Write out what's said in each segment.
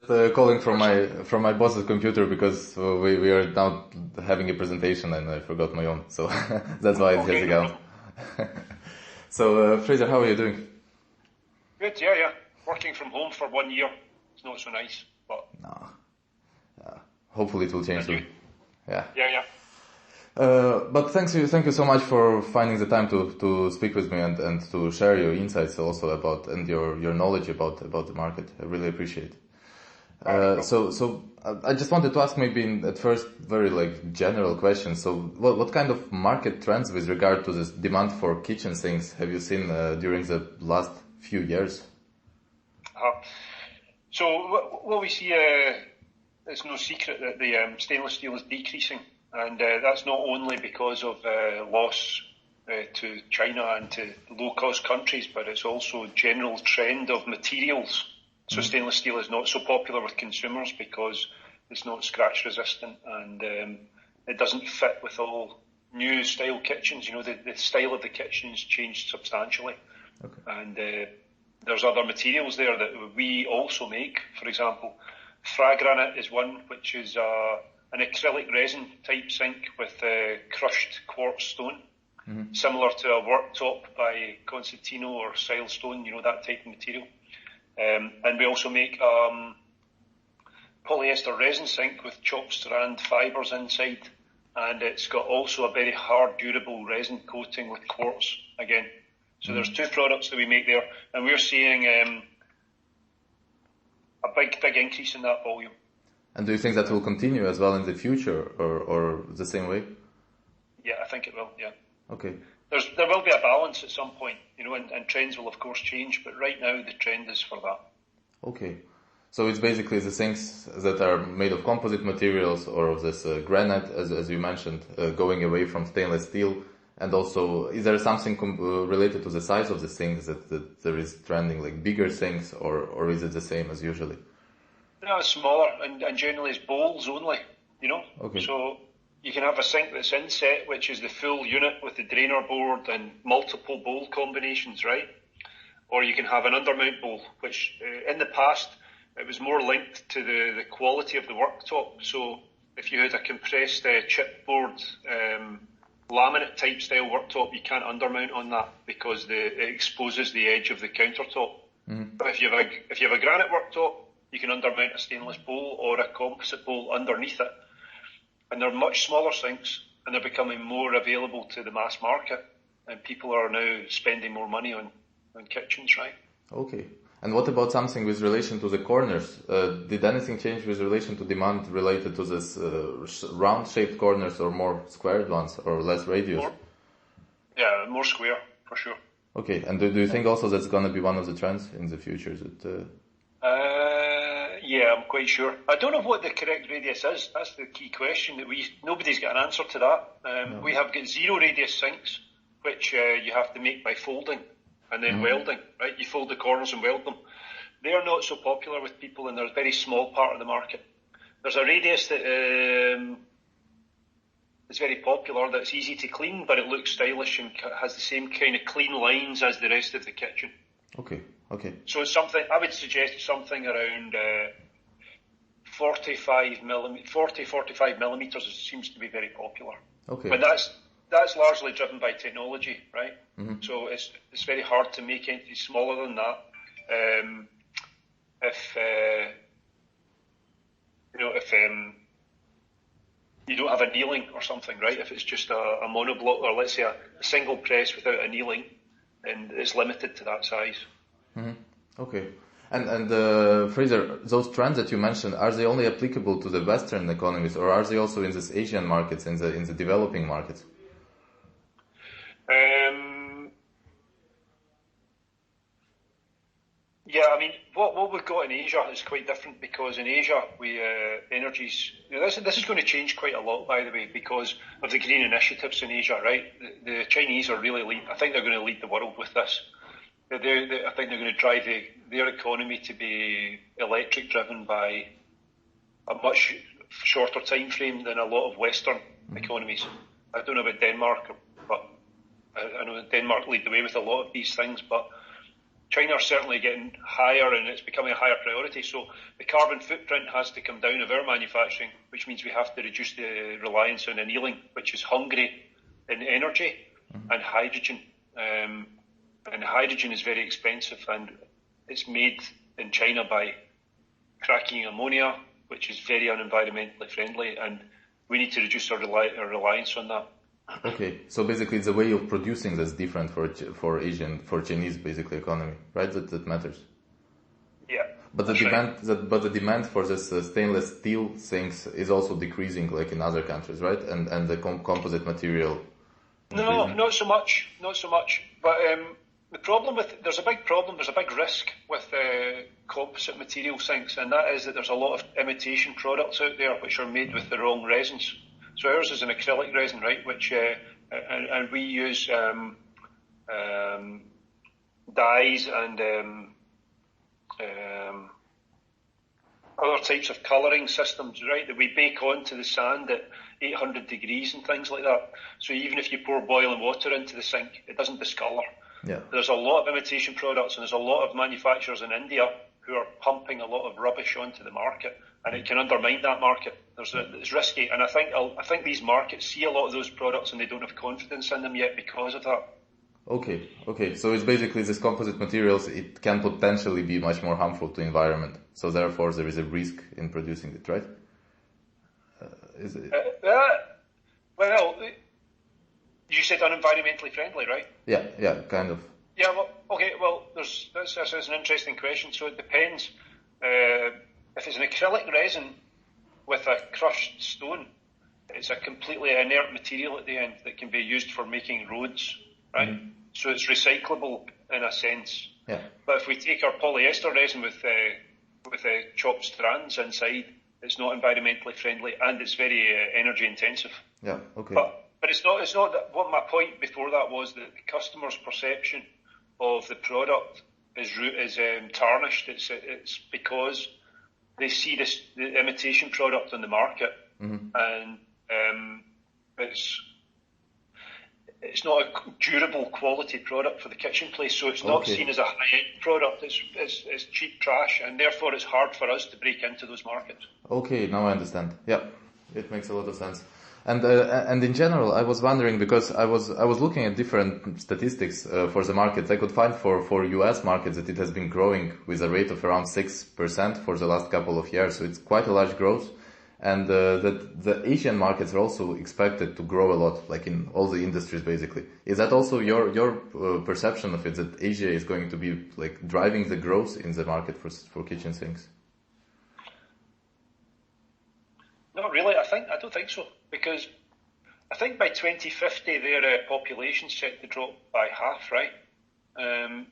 Calling from my boss's computer because we are now having a presentation and I forgot my own, so that's why it's getting out. So Fraser, how are you doing? Good, yeah. Working from home for 1 year. It's not so nice, but no. Hopefully it will change soon. Yeah. But thank you so much for finding the time to speak with me and to share your insights also about and your knowledge about the market. I really appreciate it. So I just wanted to ask maybe at first very general question. So what kind of market trends with regard to this demand for kitchen sinks have you seen during the last few years? So what we see, it's no secret that the stainless steel is decreasing, and that's not only because of loss to China and to low-cost countries, but it's also a general trend of materials. So stainless steel is not so popular with consumers because it's not scratch resistant and it doesn't fit with all new style kitchens. You know, the style of the kitchen has changed substantially. Okay. And there's other materials there that we also make. For example, Fragranite is one, which is an acrylic resin type sink with crushed quartz stone, similar to a worktop by Constantino or Silestone, you know, that type of material. And we also make polyester resin sink with chopped strand fibres inside, and it's got also a very hard, durable resin coating with quartz again. So there's two products that we make there, and we're seeing a big increase in that volume. And do you think that will continue as well in the future, or the same way? Yeah, I think it will, yeah. Okay. There will be a balance at some point, you know, and trends will of course change, but right now the trend is for that. Okay. So it's basically the things that are made of composite materials or of this granite, as you mentioned, going away from stainless steel. And also, is there something related to the size of the sinks that there is trending, like bigger sinks, or is it the same as usually? No, it's smaller, and generally it's bowls only, you know? Okay. So you can have a sink that's inset, which is the full unit with the drainer board and multiple bowl combinations, right? Or you can have an undermount bowl, which in the past, it was more linked to the quality of the worktop. So if you had a compressed chipboard, laminate type style worktop, you can't undermount on that because it exposes the edge of the countertop. But if you have a granite worktop, you can undermount a stainless bowl or a composite bowl underneath it. And they're much smaller sinks, and they're becoming more available to the mass market, and people are now spending more money on kitchens, right? Okay. And what about something with relation to the corners? Did anything change with relation to demand related to this round-shaped corners or more squared ones or less radius? More square, for sure. Okay. And do you think also that's going to be one of the trends in the future? Yeah, I'm quite sure. I don't know what the correct radius is. That's the key question. Nobody's got an answer to that. No. We have got zero radius sinks, which you have to make by folding and then welding, right? You fold the corners and weld them. They are not so popular with people, and they're a very small part of the market. There's a radius that is very popular, that's easy to clean, but it looks stylish and has the same kind of clean lines as the rest of the kitchen. Okay. So it's something, I would suggest something around 45 millimeters seems to be very popular. Okay. But that's largely driven by technology, right? So it's very hard to make anything smaller than that. If you don't have a annealing or something, right? If it's just a monoblock, or let's say a single press without annealing, then it's limited to that size. Okay. And Fraser, those trends that you mentioned, are they only applicable to the Western economies, or are they also in these Asian markets, in the developing markets? Yeah, I mean, what we've got in Asia is quite different, because in Asia this is going to change quite a lot, by the way, because of the green initiatives in Asia, right? The Chinese are really I think they're going to lead the world with this. I think they're going to drive their economy to be electric driven by a much shorter time frame than a lot of Western economies. I don't know about Denmark, but I know Denmark lead the way with a lot of these things, but China are certainly getting higher, and it's becoming a higher priority. So the carbon footprint has to come down of our manufacturing, which means we have to reduce the reliance on annealing, which is hungry in energy and hydrogen. And hydrogen is very expensive, and it's made in China by cracking ammonia, which is very unenvironmentally friendly, and we need to reduce our reliance on that. Okay, so basically the way of producing that's different for Chinese basically economy, right? That matters. Yeah. But the demand for this stainless steel things is also decreasing, like in other countries, right? And the composite material. No, not so much. But the problem there's a big risk with composite material sinks, and that is that there's a lot of imitation products out there which are made with the wrong resins. So ours is an acrylic resin, right? Which and we use dyes and other types of colouring systems, right? That we bake onto the sand at 800 degrees and things like that. So even if you pour boiling water into the sink, it doesn't discolour. Yeah. There's a lot of imitation products, and there's a lot of manufacturers in India who are pumping a lot of rubbish onto the market, and it can undermine that market. It's risky, and I think these markets see a lot of those products and they don't have confidence in them yet because of that. Okay. So it's basically these composite materials, it can potentially be much more harmful to environment. So therefore there is a risk in producing it, right? Is it? Well, you said unenvironmentally friendly, right? Yeah, kind of. Yeah, well, okay, well, this is an interesting question. So it depends. If it's an acrylic resin with a crushed stone, it's a completely inert material at the end that can be used for making roads, right? Mm-hmm. So it's recyclable in a sense. Yeah. But if we take our polyester resin with chopped strands inside, it's not environmentally friendly, and it's very energy intensive. Yeah. Okay. But it's not that. What my point before that was that the customer's perception of the product is tarnished. It's because they see the imitation product on the market, mm-hmm. and it's not a durable quality product for the kitchen place, so it's not seen as a high-end product. It's cheap trash, and therefore it's hard for us to break into those markets. Okay, now I understand. Yeah, it makes a lot of sense. And in general, I was wondering, because I was looking at different statistics for the markets. I could find for US markets that it has been growing with a rate of around 6% for the last couple of years. So it's quite a large growth. And that the Asian markets are also expected to grow a lot, like in all the industries basically. Is that also your perception of it, that Asia is going to be like driving the growth in the market for kitchen sinks? Not really. I don't think so, because I think by 2050 their population's set to drop by half, right?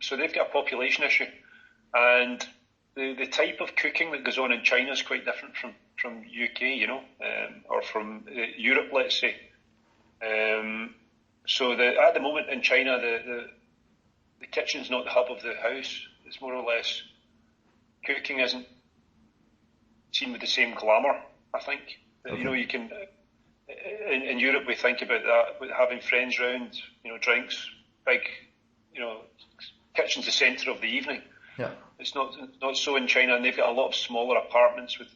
So they've got a population issue, and the type of cooking that goes on in China is quite different from UK, or from Europe, let's say. So at the moment in China, the kitchen's not the hub of the house. It's more or less, cooking isn't seen with the same glamour, I think. Okay. You can, in Europe we think about that, with having friends round, drinks, big, kitchen's the centre of the evening. Yeah. It's not so in China, and they've got a lot of smaller apartments with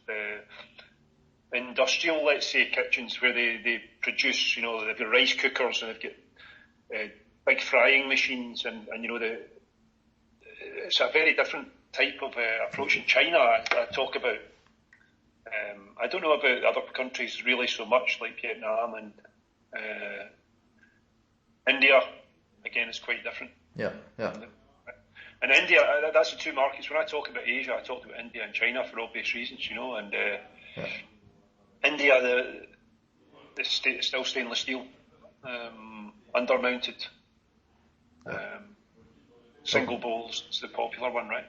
industrial, let's say, kitchens where they produce, they've got rice cookers, and they've got big frying machines, and it's a very different type of approach in China I talk about. I don't know about other countries really so much, like Vietnam and India. Again, it's quite different. Yeah. And India, that's the two markets. When I talk about Asia, I talk about India and China for obvious reasons, and India, it's still stainless steel, undermounted, single bowls. It's the popular one, right?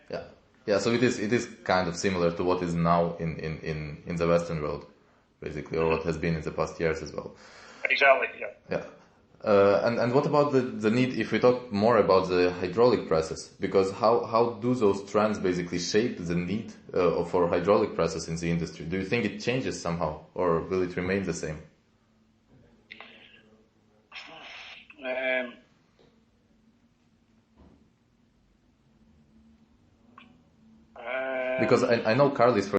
Yeah. So it is kind of similar to what is now in the Western world, basically, or what has been in the past years as well. Exactly. Yeah. And what about the need, if we talk more about the hydraulic presses, because how do those trends basically shape the need for hydraulic presses in the industry? Do you think it changes somehow, or will it remain the same? because I know Carly's, for